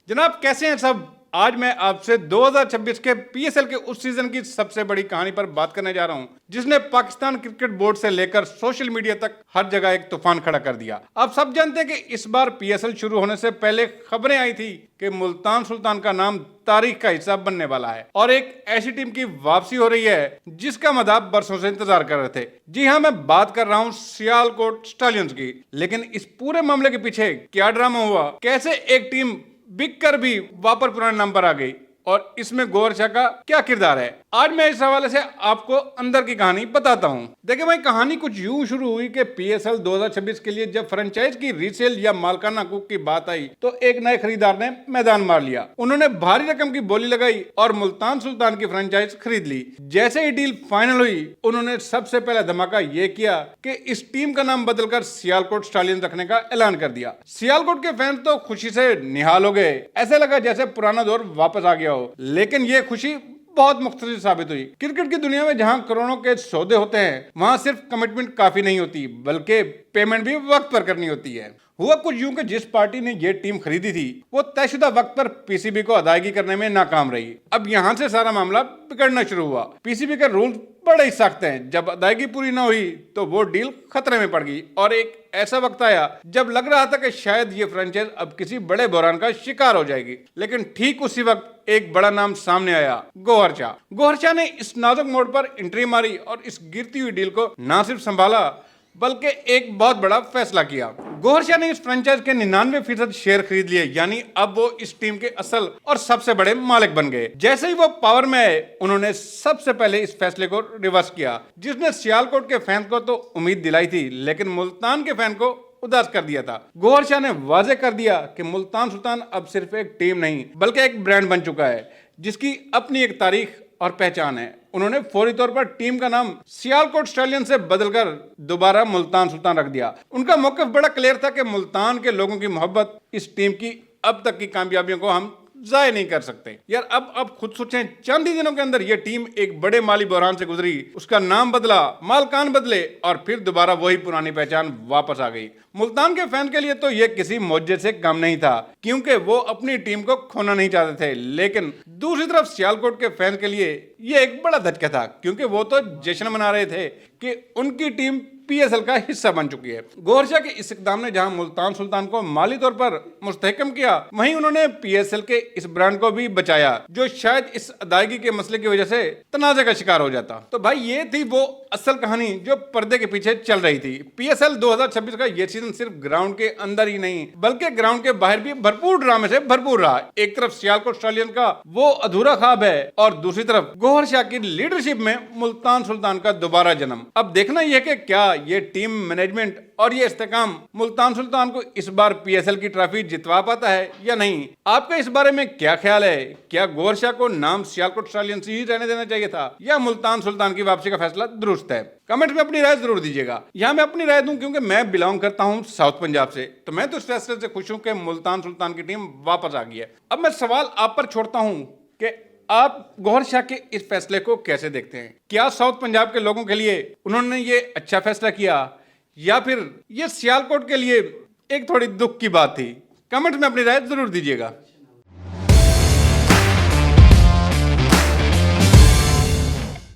जनाब कैसे हैं सब। आज मैं आपसे 2026 के पीएसएल के उस सीजन की सबसे बड़ी कहानी पर बात करने जा रहा हूं जिसने पाकिस्तान क्रिकेट बोर्ड से लेकर सोशल मीडिया तक हर जगह एक तूफान खड़ा कर दिया। आप सब जानते हैं कि इस बार पीएसएल शुरू होने से पहले खबरें आई थी कि मुल्तान सुल्तान का नाम तारीख का हिस्सा बनने वाला है और एक ऐसी टीम की वापसी हो रही है जिसका मदाब बरसों से इंतजार कर रहे थे। जी हां, मैं बात कर रहा हूं सियालकोट स्टालियंस की। लेकिन इस पूरे मामले के पीछे क्या ड्रामा हुआ, कैसे एक टीम बिक कर भी वापस पुराने नाम पर आ गई और इसमें गौहर शाह का क्या किरदार है, आज मैं इस हवाले से आपको अंदर की कहानी बताता हूं। देखिए भाई, कहानी कुछ यूं शुरू हुई कि पीएसएल 2026 के लिए जब फ्रेंचाइज की रीसेल या मालकाना हकूक की बात आई तो एक नए खरीदार ने मैदान मार लिया। उन्होंने भारी रकम की बोली लगाई और मुल्तान सुल्तान की फ्रेंचाइज खरीद ली। जैसे ही डील फाइनल हुई, उन्होंने सबसे पहला धमाका यह किया कि इस टीम का नाम बदलकर सियालकोट स्टालियंस रखने का ऐलान कर दिया। सियालकोट के फैंस तो खुशी से निहाल हो गए, ऐसा लगा जैसे पुराना दौर वापस आ गया हो। लेकिन यह खुशी बहुत मुख्तलिफ साबित हुई। क्रिकेट की दुनिया में जहां करोड़ों के सौदे होते हैं, वहां सिर्फ कमिटमेंट काफी नहीं होती, बल्कि पेमेंट भी वक्त पर करनी होती है। हुआ कुछ यूं कि जिस पार्टी ने ये टीम खरीदी थी वो तयशुदा वक्त पर पीसीबी को अदायगी करने में नाकाम रही। अब यहां से सारा मामला बिगड़ना शुरू हुआ। पीसीबी के रूल बड़े ही सख्त हैं। जब अदायगी पूरी ना हुई तो वो डील खतरे में पड़ गई और एक ऐसा वक्त आया जब लग रहा था कि शायद ये फ्रेंचाइज अब किसी बड़े बहरान का शिकार हो जाएगी। लेकिन ठीक उसी वक्त एक बड़ा नाम सामने आया, गौहर शाह। गौहर शाह ने इस नाजुक मोड़ पर एंट्री मारी और इस गिरती हुई डील को ना सिर्फ संभाला बल्कि एक बहुत बड़ा फैसला किया। गौहर शाह ने इस फ्रेंचाइज के 99% शेयर खरीद लिए, यानी अब वो इस टीम के असल और सबसे बड़े मालिक बन गए। जैसे ही वो पावर में आए, उन्होंने सबसे पहले इस फैसले को रिवर्स किया जिसने सियालकोट के फैन को तो उम्मीद दिलाई थी लेकिन मुल्तान के फैन को उदास कर दिया था। गौहर शाह ने वाजे कर दिया कि मुल्तान सुल्तान अब सिर्फ एक टीम नहीं बल्कि एक ब्रांड बन चुका है जिसकी अपनी एक तारीख और पहचान है। उन्होंने फौरी तौर पर टीम का नाम सियालकोट स्टालियन से बदलकर दोबारा मुल्तान सुल्तान रख दिया। उनका मौक़िफ़ बड़ा क्लियर था कि मुल्तान के लोगों की मोहब्बत इस टीम की अब तक की कामयाबियों को हम जाय नहीं कर सकते। यार अब खुद सोचें, चंद ही दिनों के अंदर ये टीम एक बड़े माली बहरान से गुजरी, उसका नाम बदला, मालकान बदले और फिर दोबारा वही पुरानी पहचान वापस आ गई। मुल्तान के फैन के लिए तो ये किसी मौजे से कम नहीं था क्योंकि वो अपनी टीम को खोना नहीं चाहते थे। लेकिन दूसरी तरफ सियालकोट के फैन के लिए ये एक बड़ा धक्का था क्योंकि वो तो जश्न मना रहे थे कि उनकी टीम पीएसएल का हिस्सा बन चुकी है। गौहर शाह के इस इक़दाम ने जहां मुल्तान सुल्तान को माली तौर पर मुस्तहकम किया, वहीं उन्होंने पीएसएल के इस ब्रांड को भी बचाया जो शायद इस अदायगी के मसले की वजह से तनाज़े का शिकार हो जाता। तो भाई ये थी वो असल कहानी जो पर्दे के पीछे चल रही थी। पीएसएल 2026 का ये सीजन सिर्फ ग्राउंड के अंदर ही नहीं बल्कि ग्राउंड के बाहर भी भरपूर ड्रामे से भरपूर रहा। एक तरफ सियालकोट स्टालियन का वो अधूरा ख्वाब है और दूसरी तरफ गौहर शाह की लीडरशिप में मुल्तान सुल्तान का दोबारा जन्म। अब देखना यह कि क्या ये टीम मैनेजमेंट और ये इस्तेकाम मुल्तान सुल्तान को इस बार पीएसएल की ट्रॉफी जितवा पाता है या नहीं। आपका इस बारे में क्या ख्याल है? क्या गौहर शाह को नाम सियालकोट स्टालियंस ही रहने देना चाहिए था या मुल्तान सुल्तान की वापसी का फैसला दुरुस्त है? कमेंट में अपनी राय जरूर दीजिएगा। यहाँ मैं अपनी राय दूं क्योंकि मैं बिलोंग करता हूँ साउथ पंजाब से, तो मैं तो इस फैसले से खुश हूँ कि मुल्तान सुल्तान की टीम वापस आ गई है। अब मैं सवाल आप पर छोड़ता हूँ कि आप गौहर शाह के इस फैसले को कैसे देखते हैं? क्या साउथ पंजाब के लोगों के लिए उन्होंने ये अच्छा फैसला किया या फिर ये सियालकोट के लिए एक थोड़ी दुख की बात थी? कमेंट में अपनी राय जरूर दीजिएगा।